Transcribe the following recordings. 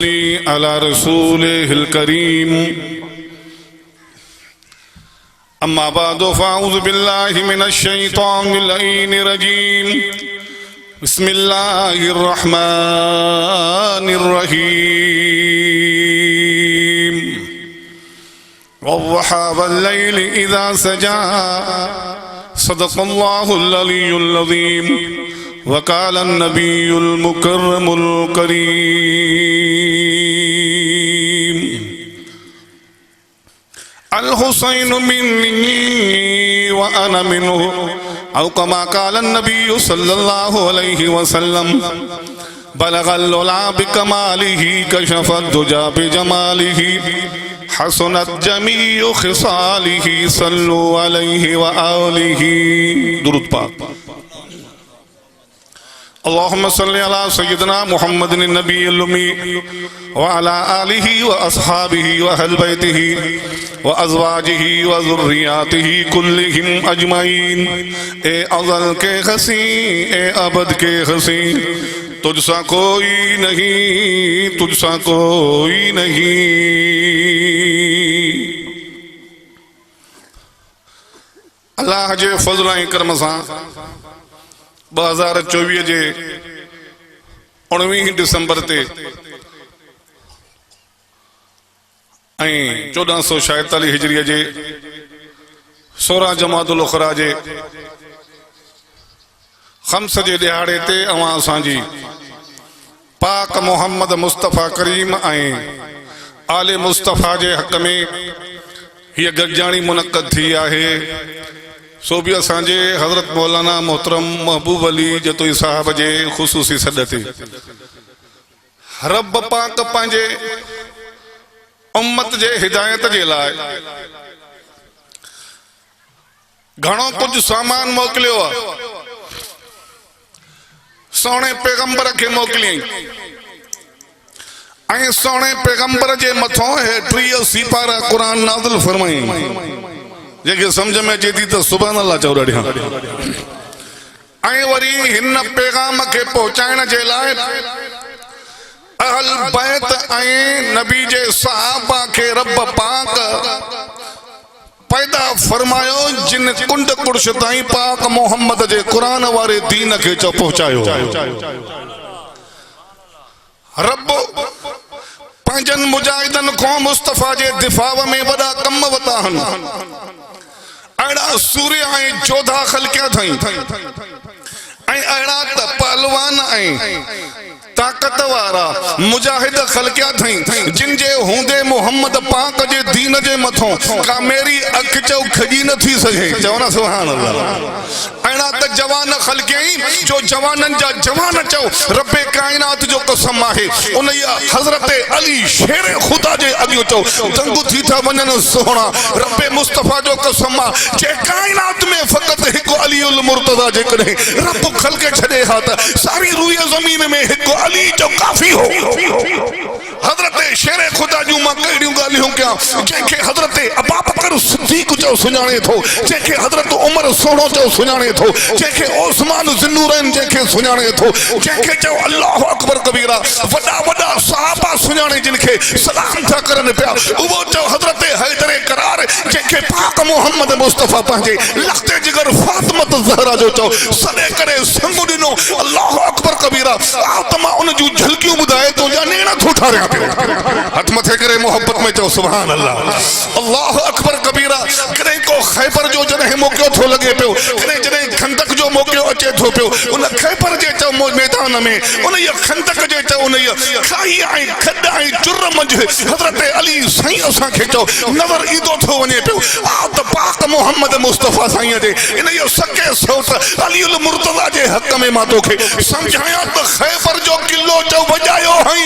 अला रसूलिहिल करीम अम्मा बाद फ़अऊज़ु बिल्लाहि मिनश शैतानिर रजीम बिस्मिल्लाहिर रहमानिर रहीम वव्वहा वल्लैलि इज़ा सजा सदक़ल्लाहुल अलियुल अज़ीम वक़ाल अन्नबियुल मुकर्रमुल करीम अल हुसैन मिन्नी व अना मिन्हु औ कमा क़ाल अन्नबिय्यु सल्लल्लाहु अलैहि वसल्लम बलगल उला बिकमालिही कशफद दुजा बिजमालिही हसनत जमीउ खिसालिही सल्लु अलैहि व आलिही। दुरूद पाक। अल्लाहुम्मा सल्लि अला सय्यिदिना मुहम्मदिन नबिय्यिल उम्मी व अला आलिही व अस्हाबिही व अहल बैतिही व अज़वाजिही व ज़ुर्रिय्यातिही कुल्लिहिम अजमईन। ए अज़ल के हसी ए अबद के हसी तुझसा कोई नहीं, तुझसा कोई नहीं। अल्लाह जे फज़ल ऐं करम सां 2024 जे 19 दिसंबर ते ऐं 1446 हिजरीअ जे 16 जमातुल उखरा जे खम्स जे दिहाड़े ते अवां असांजी पाक मोहम्मद मुस्तफ़ा करीम ऐं आले मुस्तफ़ा जे हक़ में हीअ गॾिजाणी मुनक़द थी आहे। सो भी असांजे हज़रत मौलाना मोहतरम महबूब अली जतोई साहब जे ख़ुसूसी सॾ ते रब पाक पंहिंजे उम्मत जे हिदायत जे लाइ घणो कुझु सामान मोकिलियो आहे। सोणे पैगंबर खे मोकिलियईं ऐं सोणे पैगंबर जे मथां 30 सिपारा क़ुरान नाज़िल फरमाईं। जेके समझ में अचे थी तो सुभान अल्लाह चओ ॾाढी। ऐं वरी हिन पैगाम खे पहुचाइण जे लाइ अहल बैत ऐं नबी जे सहाबा खे रब पाक पैदा फरमायो जिन कुंड कुर्श ताईं पाक मोहम्मद जे क़ुरान वारे दीन खे चो पहुचायो। रब पंहिंजनि मुजाहिदनि खां मुस्तफ़ा जे दिफ़ा में वॾा कम वता आहिनि। अड़ा सूर्य ऐं जोधा ख़लक़िया अथई ऐं अड़ा त पहलवान ऐं ताकत वारा मुजाहिद ख़लक़िया अथई जिन जे हूंदे मोहम्मद पाक जे दीन जे मथों का मेरी अख चौ खजी न थी सके। चओ ना सुभान अल्लाह। अड़ा त जवान ख़लक़ियई जो जवानन जा जवान चओ रब्बे कायनात जो कसम आहे उन हज़रत अली शेर खुदा जे अॻियो चओ दंगु थी था वञनि सोहणा रब्बे मुस्तफ़ा जो कसम आहे जे कायनात में फ़क़त हिकु अलीउल मुर्तज़ा जेकॾहिं रब ख़लक़ छॾे हा त सारी रूए ज़मीन में हिकु अली जो काफ़ी हो। हज़रत शेर खुदा जूं मां कहिड़ियूं ॻाल्हियूं कयां जंहिंखे हज़रत अबू बकर सिद्दीक़ चओ सुञाणे थो, जंहिंखे हज़रत उमर सोढ़ो चओ सुञाणे थो, जंहिंखे ओस्मान ज़ुन्नूरैन जंहिंखे सुञाणे थो, जंहिंखे चओ अल्लाहु अकबर कबीरा वॾा वॾा सहाबा सुञाणे जिनखे सलाम था करनि पिया उहो चओ हज़रत हैदर करार जंहिंखे पाक मोहम्मद मुस्तफ़ा पंहिंजे लख़्ते जिगर फातिमत ज़हरा जो चओ सॾे करे संग ॾिनो अल्लाहु अकबर कबीरा आत्मा उन जूं झलकियूं ॿुधाए तो या नेण थो ठारियां पियो। हथ मथे करे मोहब्बत में चओ सुभान अल्लाह। अल्लाहु अकबर कबीरा। कॾहिं को खैबर जो जॾहिं मौक़ो थो लॻे पियो, कॾहिं जॾहिं खंदक जो मौक़ो अचे थो पियो, उन खैबर जे चओ मैदान में उन खंदक जे चओ उन खाई ऐं खॾ ऐं चुर मंझि हज़रत अली साईं असांखे चओ नज़र ईंदो थो वञे पियो आ त पाक मोहम्मद मुस्तफ़ा साईं जे इन सके सौत अलीउल मुर्तज़ा जे हक़ में मां तोखे सम्झायां त खैबर जो किलो चओ वॼायो हई।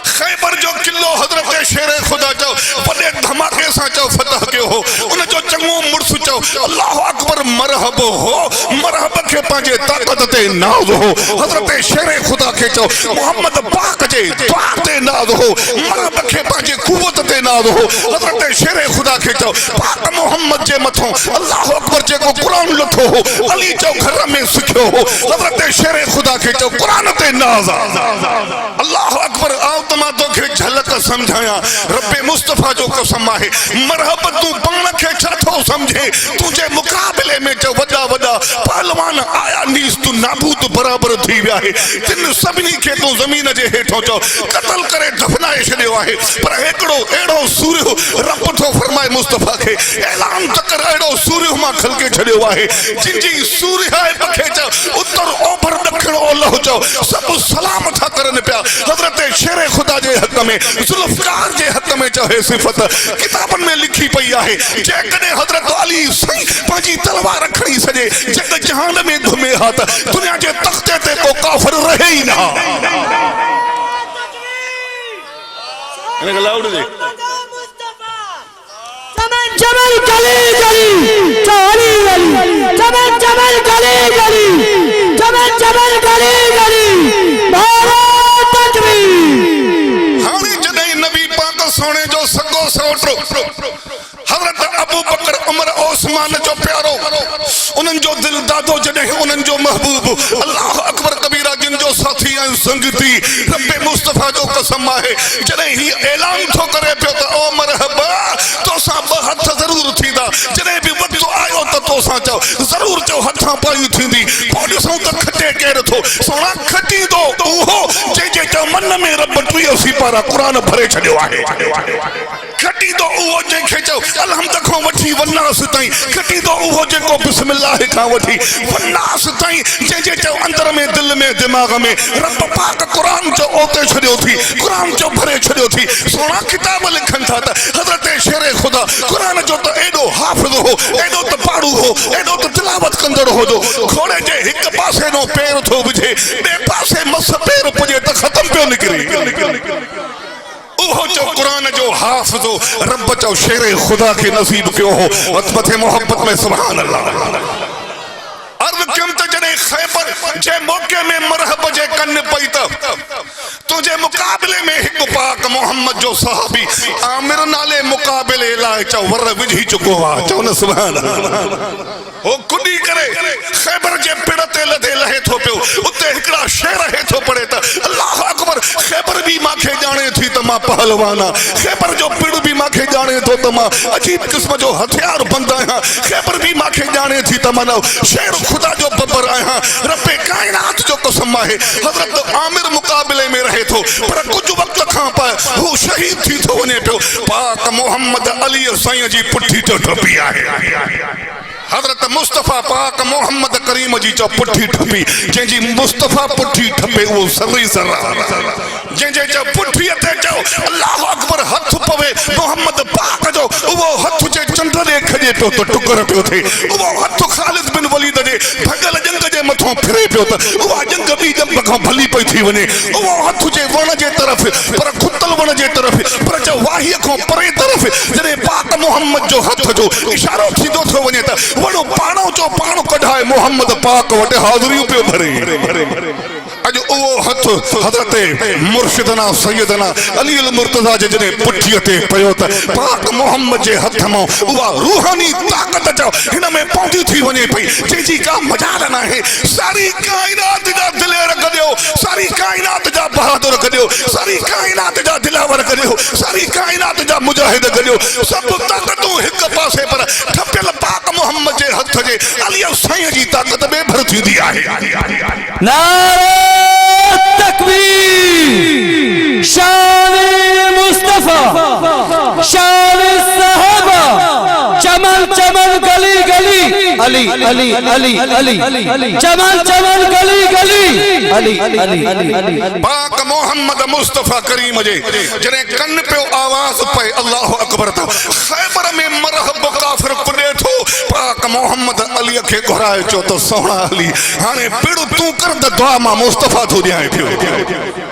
खैबर जो किलो हज़रत शेर खुदा चओ वॾे धमाके सां चओ फतह कयो हो। उन जो चङो मुड़ुस चओ अल्लाहु अकबर मरहब हो, मरहब खे पंहिंजे ताक़त ते नाज़ हो। हज़रत शेर खुदा खे चओ मोहम्मद पाक जे दुआ ते नाज़ हो, मरहब खे पंहिंजे कुवत ते नाज़ हो। हज़रत शेर खुदा खे चओ पाक मोहम्मद जे मथों अल्लाह अकबर जेको क़ुरान लथो हो अली चओ घर में सिखियो हो। हज़रत शेर खुदा खे चओ क़ुरान ते नाज़ अल्लाह अकबर। आओ त मां तोखे झलक समझाया रब्बे मुस्तफ़ा जो कसम आहे मरहब तू पाण खे छा थो समझे तुझे मुकाबले में जो वॾा वॾा पहलवान आया नीस तू नाबूद बराबर थी विया आहे। तिन सभिनी खे तू ज़मीन जे हेठों चओ क़त्ल करे दफ़नाए छॾियो आहे। पर हिकिड़ो अहिड़ो सूर्य रब थो फरमाए मुस्तफ़ा खे ऐलान त कर अहिड़ो सूर्य मां खलके छॾियो आहे जिनजी सूर्य आहे खे चओ उत्तर ओभर ॾखिण ओलह चओ सभु सलाम था करनि पिया। हज़रत शेर खुदा जे हक़ में ज़ुल्फ़कार जे हक़ में चओ हे सिफ़त किताबनि में लिखी पई आहे। जेकॾहिं हज़रत अली साईं पंहिंजी तलवार खणी सॼे जग जहान में घुमे हा त दुनिया जे तख़्ते ते को काफ़िर रहे ई न। जमल गली गली चाली गली जमल गली गली जमल गली गली भारत तकबीर। हाणे जॾहिं नबी पाक सोने जो सगो सौटो हज़रत अबू बकर उमर ओस्मान जो प्यारो उन्हनि जो दिल दादो जॾहिं उन्हनि जो महबूब अल्लाह अकबर कबीरा जिन जो साथी ऐं संगती रब्बे मुस्तफ़ा जो कसम आहे जॾहिं ही ऐलान थो करे पियो त ओ मरहबा तोसां ॿ हथ ज़रूर थींदा। जॾहिं बि वक़्तु आयो त तोसां चओ ज़रूर चओ हथां पायूं थींदी। पोइ ॾिसूं त खटे केरु थो सोना खटींदो उहो जंहिंजे चओ मन में रब 83 पारा क़ुरान भरे छॾियो आहे। खटींदो उहो जंहिंखे चओ अलहमद खां वठी वन्नास ताईं खटींदो उहो जेको बिस्मिल्लाह खां वठी वन्नास ताईं जंहिंजे चओ अंदर में दिल में दिमाग़ में रब पाक क़ुरान जो ओते छॾियो थी क़ुरान जो भरे छॾियो थी। सोना किताब लिखनि था त हज़रत शेर खुदा क़ुरान जो त एॾो हाफ़िज़ हो एॾो त पाड़ू हो एॾो त तिलावत कंदड़ हो जो घोड़े जे हिकु पासे नो पेर थो विझे ॿिए पासे मस पेर पुॼे त ख़तम पियो निकिरे। उहो चो कुरान जो हाफ़िज़ो रब चो शेर खुदा के नसीब क्यों हो मथे मोहब्बत में सुभान अल्लाह। अर्ज़ कयमि त जॾहिं ख़ैबर जे मौके में मरहब जे कन पई त तुझे मुकाबले में हिकु पाक मोहम्मद जो सहाबी आमिर नाले मुकाबले लाइ चओ वर विझी चुको आहे। चओ न सुभान अल्लाह। हो कुॾी करे ख़ैबर जे पिड़ ते लधे लहे थो पियो उते हिकिड़ा शेर हेठो पड़े त अल्लाह अकबर ख़ैबर बि मांखे ॼाणे थी त मां पहलवान आहियां। ख़ैबर जो पिड़ बि मांखे ॼाणे थो त मां अजीब क़िस्म जो हथियार बंद आहियां। ख़ैबर बि मांखे ॼाणे थी त मां शेर खुदा जो बबर आहियां। रब्बे काइनात जो कसम आहे हज़रत आमिर मुकाबले में रहे थो पर कुझु वक़्त खां पोइ हू शहीद थी थो वञे पियो। पाक मोहम्मद अली साईं जी पुठी तो ठपी आहे। हज़रत मुस्तफ़ा पाक मोहम्मद करीम जी चो पुठी ठपी जंहिंजी मुस्तफ़ा पुठी ठपे उहो सरी सर जंहिंजे चओ पुठीअ ते चओ अल्लाह अकबर हथ पवे मोहम्मद पाक जो उहो हथ जे चंड ॾे खॼे पियो त टुकर पियो थिए। उहो हथ ख़ालिद बिन वलीद जे भॻल जंग जे मथां फिरे पियो त उहा जंग ॿी जंग खां भली पई थी वञे। उहो हथ जे वण जे तरफ़ पर खुतल वण जे तरफ़ पर चओ वाहीअ खां परे तरफ़ जॾहिं पाक मोहम्मद जो हथ जो इशारो थींदो थो वञे त वणो पाणो जो पाणो कढाए मोहम्मद पाक वटि हाज़िरियूं पियो भरे। अॼु उहो हथ हज़रत मुर्शिदना सैयदना अली अल मुर्तज़ा जे जॾहिं पुठीअ ते पियो त पाक मोहम्मद जे हथ मां उहा रूहानी ताक़त चओ हिन में पौंदी थी वञे पई जंहिंजी का मजाल न आहे। सारी काइनात जा दिलेर गॾियो सारी काइनात जा बहादुर गॾियो सारी काइनात जा दिलावर गॾियो सारी काइनात जा मुजाहिद गॾियो सभु ताक़तूं हिकु पासे पर ठपियल पाक मोहम्मद जे हथ जे अली साईं जी ताक़त में भर थींदी आहे। तकबीर शान मुस्तफा शान सहाबा चमन चमन गली गली अली अली अली अली चमन चमन गली गली अली अली अली पाक मोहम्मद मुस्तफा करीम जे जने कन पे आवाज पे अल्लाह अकबर तो खैबर में मरहब काफिर कुडे थो पाक मोहम्मद अली के घुराए चो तो सोना अली हाने पिड़ तू कर द दुआ मा मुस्तफा थो दियाए पियो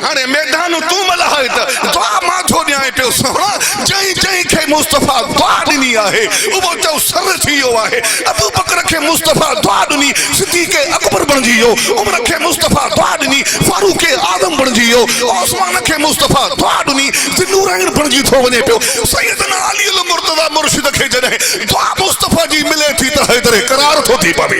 हाने मैदान तू मलाए त दुआ मा थो दियाए पियो सोना जई जई के खे मुस्तफा दुआ ॾिनी आहे उहो चओ सर थी वियो आहे अबू बकर खे मुस्तफा दुआ ॾिनी सिद्दीक़ अकबर बणिजी वियो उमर खे मुस्तफा दुआ ॾिनी फारूक आज़म बणिजी वियो उस्मान खे मुस्तफा दुआ ॾिनी ज़िन्नूरैन बणिजी थो वञे पियो सैयदना अली अल मुर्तज़ा मुर्शिद खे जॾहिं दुआ मुस्तफा जी मिले थी त हैदर करार थो थी पवे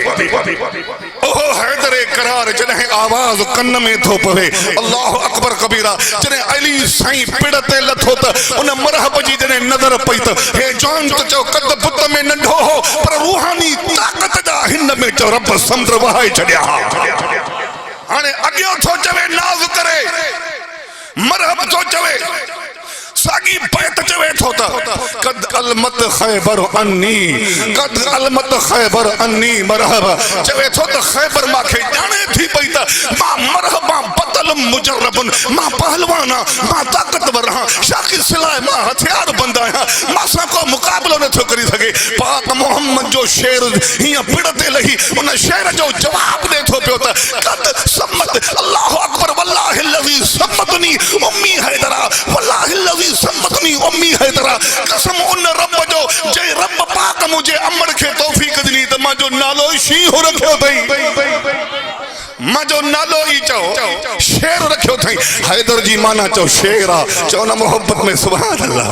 ओहो हैदर करार जॾहिं आवाज़ कन में थो पवे अल्लाह अकबर कबीरा जॾहिं अली साईं पिड़ ते लथो त उन मरहब जी जॾहिं नज़र पई त हे जान त चओ कद बुत में नंढो हो पर रूहानी ताक़त जा हिन में चओ रब समुंड वहाए छॾिया हाणे अॻियां थो चवे नाज़ करे मरहब थो चवे सागी बैत चवे थो त कद अलमत खैबर अन्नी कद अलमत खैबर अन्नी मरहब चवे थो त खैबर माखे ॼाणे थी पई त मां मरहब बदल मुजर्रबन मां पहलवान मां ताक़तवर हां शाकिर सिलाए मां हथियार बंद आहियां मां सां को मुक़ाबिलो नथो करी सघे पाक मोहम्मद जो शेर हीअं पिड़ ते लही उन शेर जो जवाब ॾे थो पियो त कद सम्मत अल्लाह अकबर वल्लाहि लज़ी सम्मतनी उम्मी हैदरा वल्लाहि लज़ी सम्मतनी उम्मी हैदरा कसम उन रब जो जे रब पाक मुझे अमर खे तौफीक ॾिनी त मां जो नालो शींहुं रखियो अथई मां जो नालो ई चओ शेर रखियो अथई हैदर जी माना चओ शेर आ चओ न मोहब्बत में सुभान अल्लाह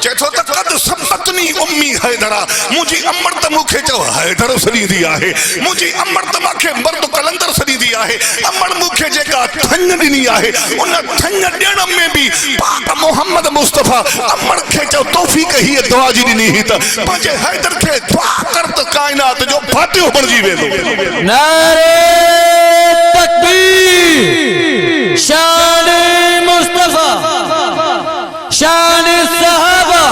चए थो त कद सम्मतनी उम्मी हैदरा मुंहिंजी अमर त मूंखे चओ हैदर सॾींदी आहे मुंहिंजी अमर त मूंखे मर्द कलंदर सॾींदी आहे अमर मूंखे जेका थन ॾिनी आहे उन थन ॾियण में बि पाक मोहम्मद मुस्तफा अमर खे चओ तौफीक हीअ दुआ जी ॾिनी हुई त पंहिंजे हैदर खे दुआ कर त काइनात जो फातिहो बणिजी वेंदो नारे तकबीर शान मुस्तफा शान सहाबा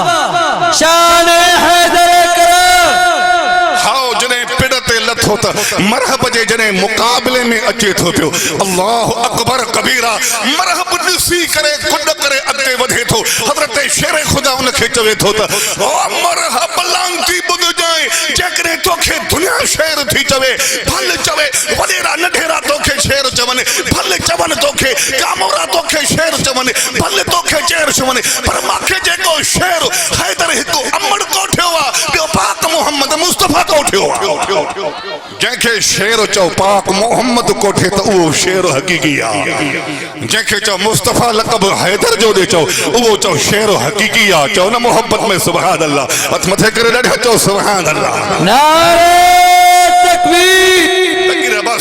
शान हैदर करार हाओ जने पिड़ ते लथो त मरहब जे जने मुकाबले में अचे थो पियो अल्लाह अकबर कबीरा मरहब ॾिसी करे खुद करे अॻिते वधे थो हज़रत शेर खुदा उन खे चवे थो त ओ मरहब लांती ॿुध जाए जेकॾहिं तोखे दुनिया शेर थी चवे भल चवे वॾेरा नंढेरा तोखे शेर चवनि भल चवनि तोखे कामोरा तोखे शेर चवनि भल तोखे चेर चवनि पर मूंखे जेको शेर हैदर हिकु अमर कोठियो आहे ॿियो पाक मोहम्मद मुस्तफा कोठियो आहे जंहिंखे शेर चओ पाक मोहम्मद कोठे त उहो शेर हक़ीक़ी आहे जंहिंखे चओ मुस्तफा लक़ब हैदर जो ॾे चओ उहो चओ शेर हक़ीक़ी आहे चओ न मोहब्बत में सुभान अल्लाह हथ मथे करे ॾाढा चओ सुभान अल्लाह नारे तकबीर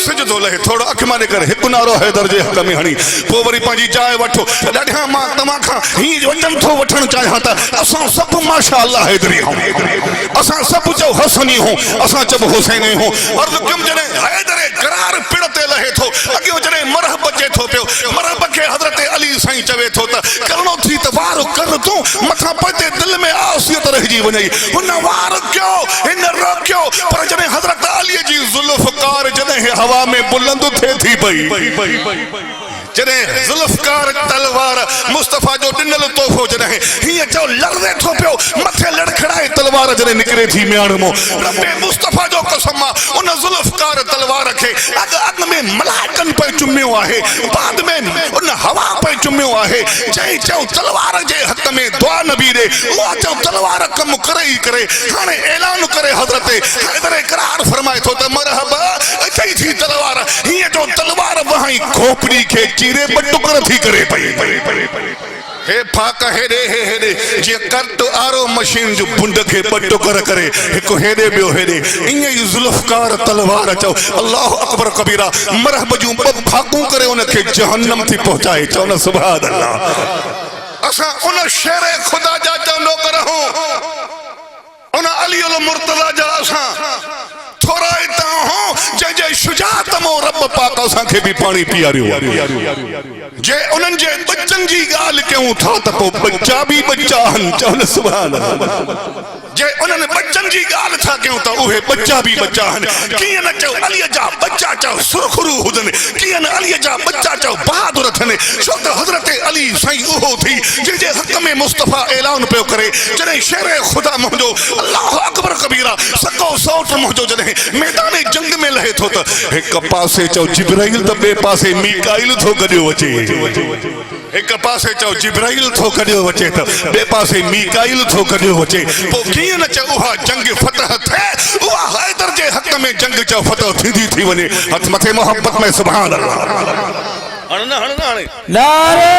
सिजदो लहे थोड़ो अख मारे करे हिकु नारो हैदर जे हक़ में हणी पोइ वरी पंहिंजी जाइ वठो ॾाढा मां तव्हां खां हीअं वचन थो वठणु चाहियां त असां सभु माशा अल्लाह हैदरी आहियूं असां सभु चओ हसनी हूं असां चओ हुसैनी हूं और कम जॾहिं हैदर करार पिड़ ते लहे थो अॻियो जॾहिं मरहब अचे थो पियो मरहब खे हज़रत अली साईं चवे थो त करणो थी त वार कर तूं मथां पते दिलि में आसियत रहिजी वञई हुन वार कयो हिन रखियो पर जॾहिं हज़रत अलीअ जी ज़ुल्फ़कार जॾहिं हवा में बुलंद थे थी पई जॾहिं ज़ुल्फ़कार तलवार मुस्तफा जो ॾिनल तोहफ़ो जॾहिं हीअं चओ लड़े थो पियो मथे लड़खड़ाए तलवार जॾहिं निकिरे थी मियाण मो रब्बे मुस्तफा जो कसम आहे उन ज़ुल्फ़कार तलवार खे अॻ में मलाइकनि पे चुमियो आहे बाद में उन हवा पे चुमियो आहे चई चओ तलवार जे हथ में दुआ नबी ॾे उहा चओ तलवार कमु करे ई करे हाणे ऐलान करे हज़रत हैदर करार फरमाए थो त मरहब अचई थी तलवार हीअं जो तलवार वहाई खोपड़ी खे चीरे ॿ टुकर थी करे पई हे फाक हेॾे हेॾे जीअं कट आरो मशीन जो बुंड खे ॿ टुकर करे हिकु हेॾे ॿियो हेॾे ईअं ई ज़ुल्फ़कार तलवार चओ अल्लाह अकबर कबीरा मरहब जूं ॿ फाकूं करे उन खे जहन्नम थी पहुचाए चओ न सुभान अल्लाह असां उन शेर खुदा जा चओ नौकर हूं उन अली अल मुर्तज़ा जा असां थोरा हितां हो जंहिंजे शुजात मां रब पाक असांखे बि पाणी पीआरियो जे उन्हनि जे बच्चनि जी ॻाल्हि कयूं था त पोइ बच्चा बि बच्चा आहिनि चओ न सुभान जे उन्हनि बच्चनि जी ॻाल्हि था कयूं त उहे बच्चा बि बच्चा आहिनि कीअं न चओ अलीअ जा बच्चा चओ सुरखरू हुजनि कीअं न अलीअ जा बच्चा चओ बहादुर थियनि छो त हज़रत अली साईं उहो थी जंहिंजे हक़ में मुस्तफा ऐलान पियो करे जॾहिं शेर ख़ुदा मुंहिंजो अल्लाह अकबर कबीरा सको सौट मुंहिंजो जॾहिं मैदान जंग में लहे थो त हिक पासे चओ जिब्राइल त ॿिए पासे मीकाइल थो गॾियो अचे एक पासे चओ जिब्राइल थो कढियो अचे त ॿिए पासे मीकाइल थो कढियो अचे पोइ कीअं न चओ उहा जंग फतह थिए उहा हैदर जे हक़ में जंग चओ फतह थींदी थी वञे हथ मथे मोहब्बत में सुभान अल्लाह नारे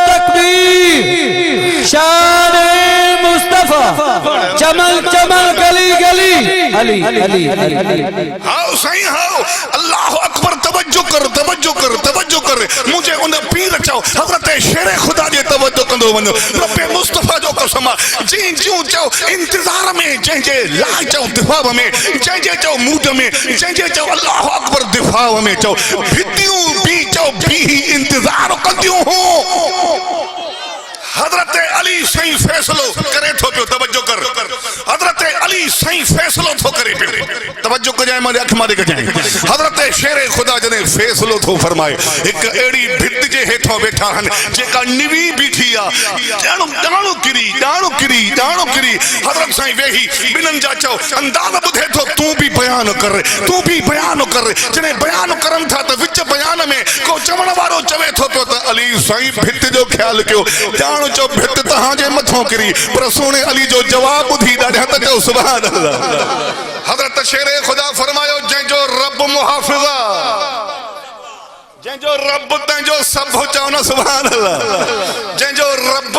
तकबीर शान मुस्तफा चमल चमल गली गली अली अली अली हाओ साईं हाओ अल्लाह अकबर तवज्जो कर मुझे उन पीर चओ हज़रत शेर खुदा जे तवज्जो कंदो वञो रब्बे मुस्तफा जो कसम जी जूं चओ इंतजार में जंहिंजे लाइ चओ दिफा में जंहिंजे चओ मूड में जंहिंजे चओ अल्लाह अकबर दिफा में चओ भितियूं भी चओ भी इंतजार कंदियूं हो हजरत अली सही फैसलो करे थो पियो तवज्जो कर हजरत अली सही फैसलो थो करे पियो तवज्जो कजाए मां अख मां कजाए हजरत शेर खुदा जने फैसलो थो फरमाए एक एड़ी भित जे हेठो बैठा हन जेका निवी बीठी आ डाणो किरी हजरत साईं वेही बिनन जा चओ अंदाज बुधे थो तू भी बयान कर जने बयान करन था त विच बयान में को चवण वारो चवे थो पियो त अली साईं भित जो ख्याल कयो चो भित तहांजे मथों किरी पर सोने अली जो जवाब ॿुधी ॾाढा त चओ सुभान अल्लाह हज़रत शेर खुदा फरमायो जंहिंजो रब मुहाफ़िज़ा जंहिंजो रब तंहिंजो सभु चओ न सुभान अल्लाह जंहिंजो रब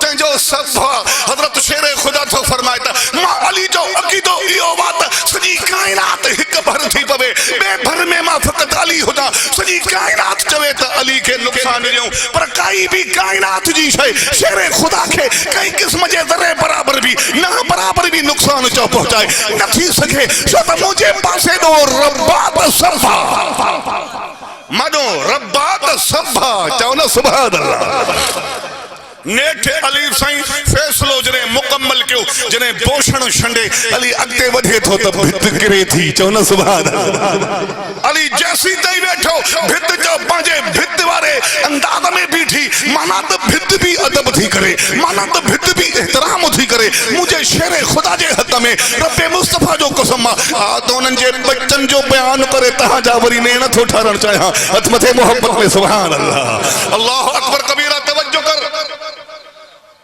तंहिंजो सभु हज़रत शेर खुदा थो फरमाए त मां अली जो अक़ीदो इहो बात सॼी काइनात हिक भर थी पवे ॿिए भर में मां फ़क़त अली हुजां सॼी काइनात चवे त अली खे नुक़सान ॾियूं पर काई बि काइनात जी शइ शेर खुदा खे कई क़िस्म जे ज़रे बराबर भी नुक़सान चओ पहुचाए न थी सघे छो त मुंहिंजे पासे ॾो रब्बात सभा मानो रब्बात सभा चओ न सुभान अल्लाह नेठे अली साईं फैसलो जने मुकम्मल कयो जने पोषण छंडे अली अगते वधे थो त भित किरे थी चओ न सुभान अल्लाह अली जैसी तई बैठो भित जो पांजे भित वारे अंदाज में बीठी माना त भित भी अदब थी करे माना त भित भी एहतराम थी करे मुझे शेर खुदा जे हथ में रब्बे मुस्तफा जो कसम आ तो उनन जे बच्चन जो बयान करे तहां जा वरी ने नथो ठारण चाहियां हथ मथे मोहब्बत में सुभान अल्लाह अल्लाह अकबर कबीरा तवज्जो कर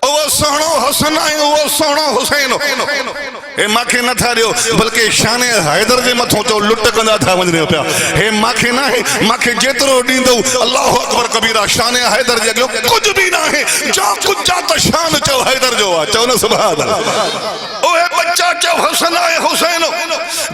वो सोहणो हसन है वो सोहणो हुसैन ए माखे न था दियो बल्कि शान हैदर जे मथों चो लुट कंदा था वञने पिया हे माखे ना है माखे जेतरो दींदो अल्लाह अकबर कबीरा शान हैदर जे कुछ भी ना है जो कुछ जा तो शान चो हैदर जो आ चो न सुभान अल्लाह ओए बच्चा चो हसन है हुसैन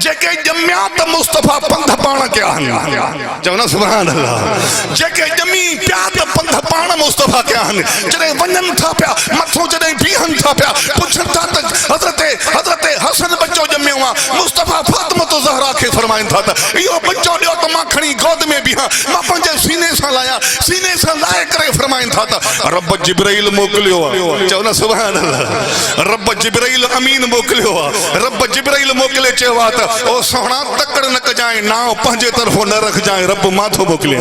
जेके जम्या त मुस्तफा पंध पाण के आन चो न सुभान अल्लाह जेके जमी प्या त पंध पाण मुस्तफा के आन जने वञन था पिया मथों जने बीहन था पिया पुछन था त हजरत हसन बच्चो जम्यो आ मुस्तफा फातिमा तो ज़हरा के फरमाइन था त इहो बच्चो दियो त मां खणी गोद में बिहा मां पंजे सीने से लाए करे फरमाइन था त रब जिब्राइल मोकलियो आ चओ न सुभान अल्लाह रब जिब्राइल अमीन मोकलियो आ रब जिब्राइल मोकले चयो आ त ओ सोहणा तकड़ न कजाए नाव पंजे तरफो न रख जाए रब माथो मोकले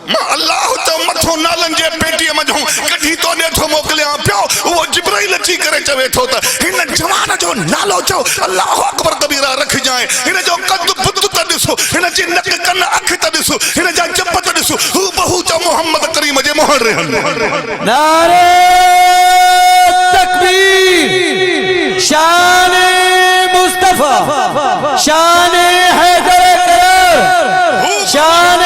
मां अल्लाह तो मथो नालन जे पेटी मजो कढी तो ने थो मोकलिया पियो वो जिब्राइल अची करे चवे थो त हिन जवान जो नालो चो अल्लाह अकबर कबीरा रख जाए हिन जो कद बुत त दिसो हिन जे नक कन अख त दिसो हिन जा जप त दिसो हु बहु चो मोहम्मद करीम जे मोहर रहन नारे तकबीर शान मुस्तफा शान हैदर करार शान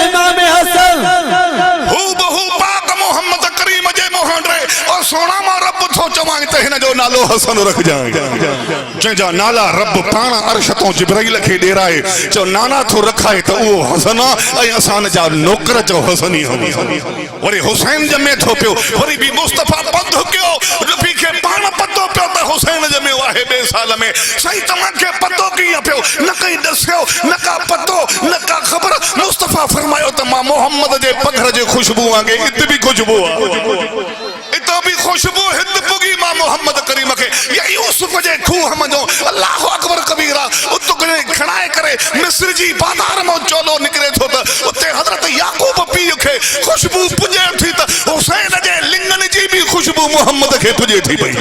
इमाम हसन हु बहु पाक मोहम्मद करीम जे मोहन रे और सोना मा रब थो चवाई त हिन जो नालो हसन रख जाए जंहिंजा नाला रब पाण अर्श तो जिब्राइल खे ॾेराए चो नाना थो रखाए त उहो हसन ऐं असां जा नौकर चो हसनी वरी हुसैन जमे थो पियो वरी भी मुस्तफा पंध कयो रफ़ी खे पाण पतो पियो त हुसैन जमियो आहे ॿिए साल में सही तव्हां खे पतो कीअं पियो न कई ॾसियो न का पतो न का ख़बर मुस्तफा फरमायो त मां मोहम्मद जे पधर जे खुशबू वांगे इत भी खुशबू आ इतो भी खुशबू हिंद पुगी मां मोहम्मद करीम के या यूसुफ जे खूह मजो अल्लाह अकबर कबीरा उतो खणाए करे मिस्र जी बाजार में चोलो निकरे थो त उते हजरत याकूब पीउ के खुशबू पुजे थी त हुसैन जे लिंगन जी भी खुशबू मोहम्मद के पुजे थी पई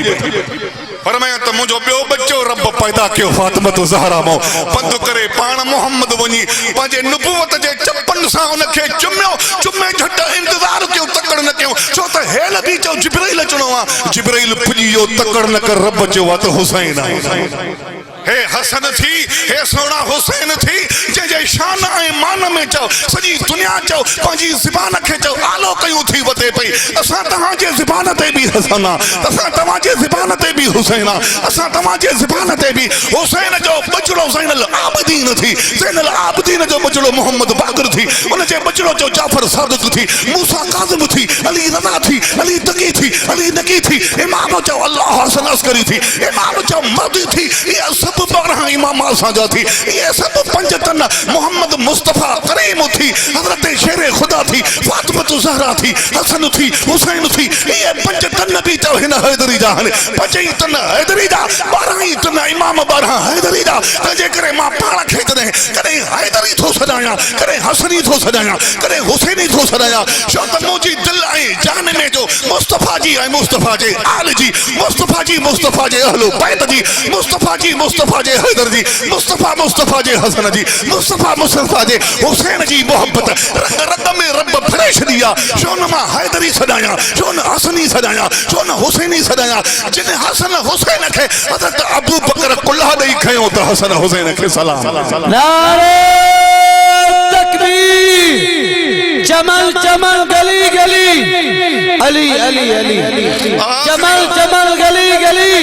फरमाया तो मुझो बियो बच्चो रब पैदा कियो फातिमा तो ज़हरा मो पंध करे पाण मोहम्मद वनी पंहिंजे नुबुवत जे चपन सां उनखे चुमियो चुमे झट इंतजार कयो तकड़ न कयो छो त हेल बि चो जिब्राइल अचणो आहे जिब्राइल पुॼियो तकड़ न कर रब चयो आहे त हुसैन आहे हे हसन थी हे सोना हुसैन थी जे शान ऐं मान में चओ सॼी दुनिया चओ पंहिंजी ज़बान खे चओ आलो कयूं थी वधे पई असां तव्हांजे ज़बान ते बि हसन आहे असां तव्हांजे ज़बान ते बि हुसैन आहे असां तव्हांजे ज़बान ते बि हुसैन जो बचड़ो ज़ैनुल आबिदीन थी ज़ैनुल आबिदीन जो बचड़ो मोहम्मद बाक़िर थी उन जे बचड़ो जो जाफर सादिक थी मूसा काज़िम थी अली रज़ा थी अली तकी थी अली नकी थी इमाम चओ अल्लाह हसन अस्करी थी इमाम चओ मर्दी थी ये सब 12 इमाम असां जा थी ये सब पंज तन मोहम्मद मुस्तफा करीम थी हजरत शेर खुदा थी फातिमा ज़हरा थी हसन थी हुसैन थी ये पंज तन भी चओ हिन हैदरी जा पंज ई तन हैदरी जा 12 ई तन इमाम 12 हैदरी जा तंहिंजे करे मां पाण खे कॾहिं हैदरी थो सॾायां कॾहिं हसनी थो सॾायां कॾहिं हुसैनी थो सॾायां छो त मुंहिंजी दिलि ऐं जान में जो मुस्तफा जी ऐं मुस्तफा जे आल जी मुस्तफा जे अहलो बैत जी मुस्तफा जे हैदर जी मुस्तफा जे हसन जी मुस्तफा जे हुसैन जी मोहब्बत रग में रब भरे छॾी आहे छो न मां हैदरी सॾायां छो न हसनी सॾायां छो न हुसैनी सॾायां जिन हसन हुसैन खे हज़रत अबू बकर कुल्हा ॾेई खयो त हसन हुसैन खे सलाम नारे तकबीर चमन चमन गली गली अली अली अली चमन चमन गली गली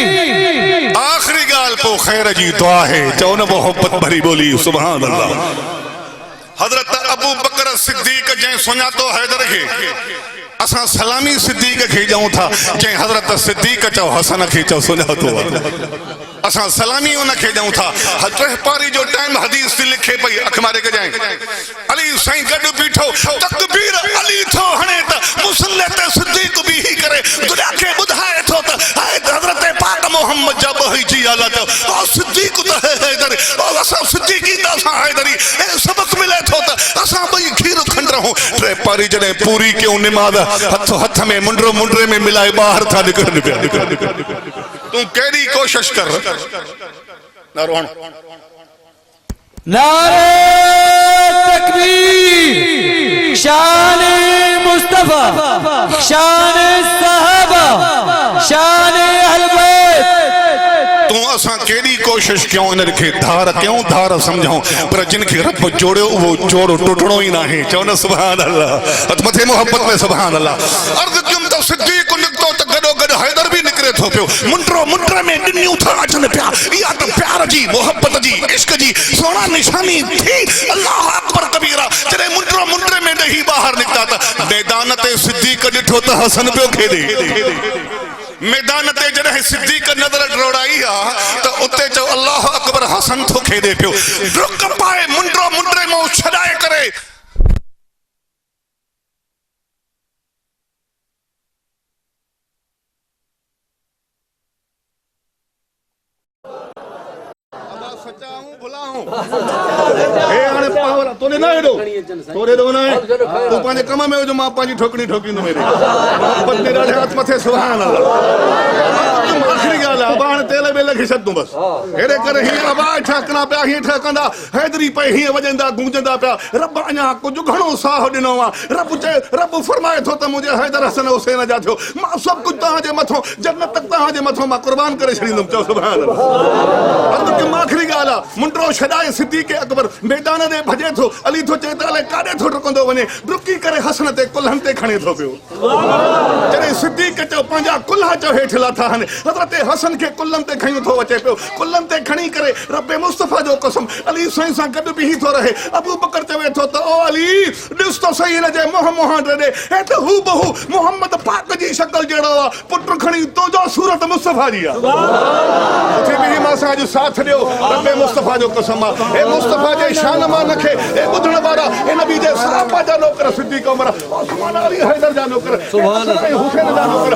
आखिरी गाल पो खैर जी दुआ है चओ न मोहब्बत भरी बोली सुभान अल्लाह हजरत अबू बकर सिद्दीक जै सुञातो हैदर खे असां सलामी सिद्दीक खे ॾियूं था जंहिं हजरत सिद्दीक चओ हसन खे चओ सुञातो असां सलामी उनखे ॾियूं था पारी जो टाइम हदीस थी लिखे पई अख मारे कजाएं अली साईं गॾु बीठो तकबीर अली थो हणे त मुसल्ले ते सिद्दीक बि ही करे दुनिया खे ॿुधाए थो त हजरत पाक मोहम्मद जा बही जी आला त ओ सिद्दीक त हैदर ओ असां सिद्दीकी त असां हैदरी ए सबक मिले थो त असां ॿई खीर खंड रहूं टे पारी जॾहिं पूरी कयूं निमाज़ हथ में मुंडरे में मिलाए ॿाहिरि था निकिरनि पिया तू केड़ी कोशिश कर नारे तकबीर शान मुस्तफा शान सहाबा शान अहले बैत तू असां केड़ी कोशिश क्यों इन खे धार समझूं पर जिन खे रब जोड़ियो वो जोड़ टुटणो ही ना है चओ न सुभान अल्लाह हथ मथे मोहब्बत में सुभान अल्लाह अर्ज़ कयुम त सिद्दीक निकतो त गडो गड हैदर भी निकरे थो पियो मुंडरे में ॾिनियूं था अचनि पिया इहा त प्यार जी मोहब्बत जी इश्क जी सोना निशानी थी अल्लाह अकबर कबीरा जॾहिं मुंडरे में ॾही ॿाहिरि निकिता त मैदान ते सिद्दीक ॾिठो त हसन पियो खेॾे मैदान ते जॾहिं सिद्दीक नज़र डोड़ाई आहे त उते चओ अल्लाह अकबर हसन थो खेॾे पियो डुक पाए मुंडरे में छॾाए करे तोरे ना हेडो तोरे दो ना तू पांजे कम में जो मां पांजी ठोकनी ठोकींदो मेरे बंदे ॾाढे हथ मथे सुभान अल्लाह आखिरी गाल अबाण तेल में लगी छॾ तू बस हेड़े करे ही अबा ठकना पिया ही ठकंदा हैदरी पे ही वजंदा गूंजंदा पिया रब अञा कुछ घणो साह ॾिनो आहे रब फरमाए थो त मुंहिंजे हैदर हसन हुसैन जा थियो मां सब कुछ तव्हांजे मथो जन्नत तक तव्हांजे मथो मां कुर्बान करे छॾींदुमि चओ सुभान अल्लाह आखिरी गाल मुंडरो छॾाए सिद्दीक अकबर मैदान में भजे थो अली थो चए त काॾे थो डुकंदो वञे डुकी करे हसन ते कुल्हनि ते खणे थो पियो जॾहिं सिद्दीक चओ पंहिंजा कुल्हा चओ हेठि लाथा आहिनि हज़रत हसन खे कुल्हनि ते खयूं थो अचे पियो कुल्हनि ते खणी करे रब मुस्तफा जो कसम अली साईं सां गॾु बीही थो रहे अबू बकर चवे थो त ओ अली ॾिस त सही हिन जे मुंहं ॾे हे त हू बहु मोहम्मद पाक जी शक्ल जहिड़ो आहे पुट खणी तुंहिंजो सूरत मुस्तफा जी आहे उथे बि मां सां अॼु साथ ॾियो रब मुस्तफा जो कसम आहे हे मुस्तफा जे शान मां नखे हे ॿुधण वारा हे नबी जे सहाबा जा नौकर सिद्दीक उमर उस्मान अली हैदर जा नौकर सुभान अल्लाह हुसैन जा नौकर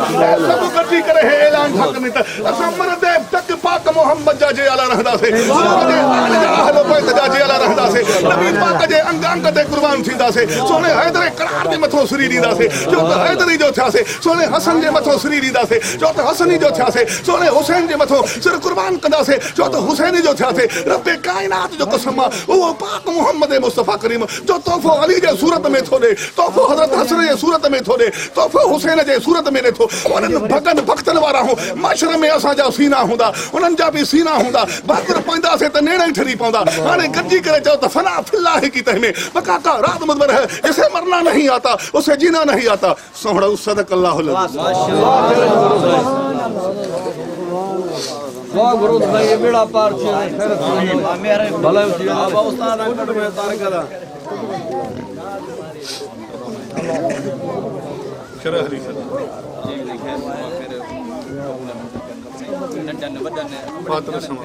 सब गॾी करे हे ऐलान था कनि त असां मरदे तक पाक मोहम्मद जा जे आला रहंदा से हुजूर जे आल जा अहल बैत जा जे आला रहंदा से नबी पाक जे अंग अंग ते कुर्बान थींदा से सोने हैदर करार जे मथो सिरी ॾींदा से जो त हैदरी जो थिया से सोने हसन जे मथो सिरी ॾींदा से जो त हसनी जो थिया से सोने हुसैन जे मथो सिर कुर्बान कंदा से जो त हुसैनी जो थिया से रब्बे कायनात जो कसम वो पाक मोहम्मद मुस्तफा करीम जो तोहफो अली जे सूरत में थो ॾे तोहफो हज़रत हसन जे सूरत में थो ॾे तोहफो हुसैन जे सूरत में ॾे थो उन्हनि भगन भक्तन वारा हो माशर में असांजा सीना हूंदा उन्हनि जा बि सीना हूंदा बहादुर पवंदासीं त नेड़ा ई ठरी पवंदा हाणे गॾिजी करे चओ त फना फिल्लाह की तहमें बकाका रात मुदबर है इसे मरना नहीं आता उसे जीना नहीं आता सोहड़ा सदक अल्लाह वाह गुरु भाई ये बेड़ा पार थी भला उस्ताद अंकट में तार करा शरह हरी पात्र समा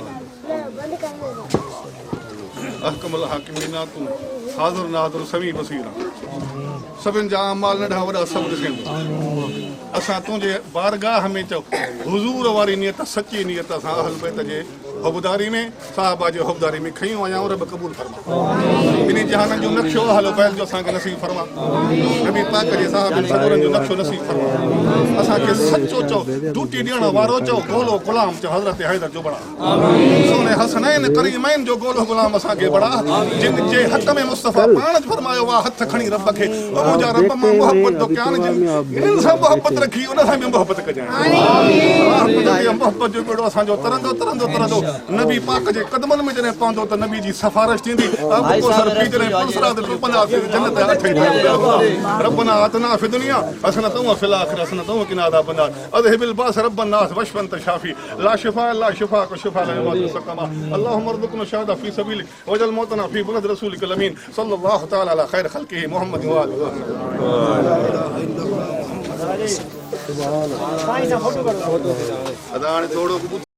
अहकमल हाकिमीना तू हाज़िर नाज़िर समी बसीरा सभिनि जा अमाल नंढा वॾा सभु ॾिसनि असां तुंहिंजे बारगाह में चओ हुज़ूर वारी नियत सची नियत सां अहल बैत जे हुबदारी में साहबा जे हुबदारी में खयूं आया रब क़बूल फरमा इन जहान जो नक्शो अहल बैत जो असांखे नसीब फरमा नबी पाक जे साहबनि सदरनि जो नक्शो नसीब फरमा असांखे सचो चओ ड्यूटी ॾियण वारो चओ गोलो गुलाम चओ हज़रत हैदर जो बड़ा सोने हसनैन करीमैन जो गोलो गुलाम असांखे बड़ा जिन जे हथ में मुस्तफा पाण फरमायो वा हथ खणी रब खे मुंहिंजा रब मां मोहब्बत तो कयां जिन सां मोहब्बत रखी उन सां बि मोहब्बत कजां मोहब्बत जो बेड़ो असांजो तरंदो तरंदो तरंदो नबी पाक जे कदमनि में जॾहिं पवंदो त नबी जी सिफारिश थींदी अब को सर पी जॾहिं पुलसरा ते टुपंदासीं जन्नत जा अठ रब्बना आतना फी दुनिया हसनतु व फिल आखिरत हसनतु व किना अज़ाबन नार अज़हिबिल बास रब्बन नास वशफन तशाफी ला शिफा ला शिफा का शिफा ला युगादिरु सकमा अल्लाहुम्मा रज़ुक़ना शहादा फी सबीलिक वजल मौतना फी बुलद रसूलिकल अमीन सल्लल्लाहु तआला अला खैर खल्क़िही मुहम्मद व आलिहि व सहबिहि अदान थोड़ो